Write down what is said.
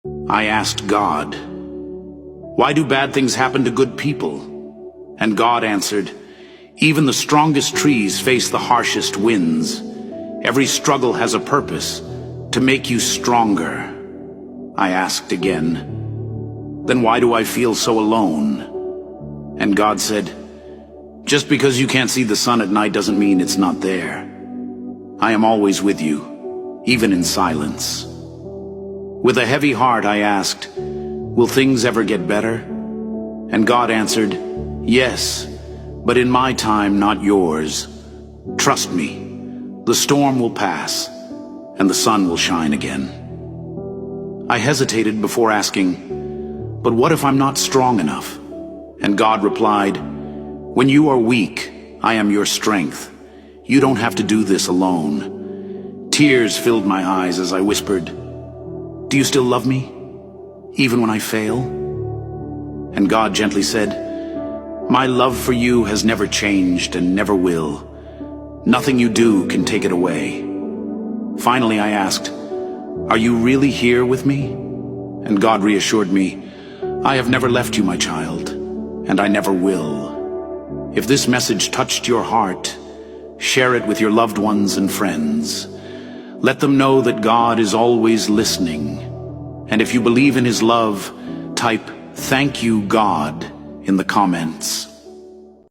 I asked God, "Why do bad things happen to good people?" And God answered, "Even the strongest trees face the harshest winds. Every struggle has a purpose, to make you stronger." I asked again, "Then why do I feel so alone?" And God said, "Just because you can't see the sun at night doesn't mean it's not there. I am always with you, even in silence." With a heavy heart I asked, "Will things ever get better?" And God answered, "Yes, but in my time, not yours. Trust me, the storm will pass, and the sun will shine again." I hesitated before asking, "But what if I'm not strong enough?" And God replied, "When you are weak, I am your strength. You don't have to do this alone." Tears filled my eyes as I whispered, "Do you still love me, even when I fail?" And God gently said, "My love for you has never changed and never will. Nothing you do can take it away." Finally I asked, "Are you really here with me?" And God reassured me, "I have never left you, my child, and I never will." If this message touched your heart, share it with your loved ones and friends. Let them know that God is always listening. And if you believe in His love, type "Thank you, God" in the comments.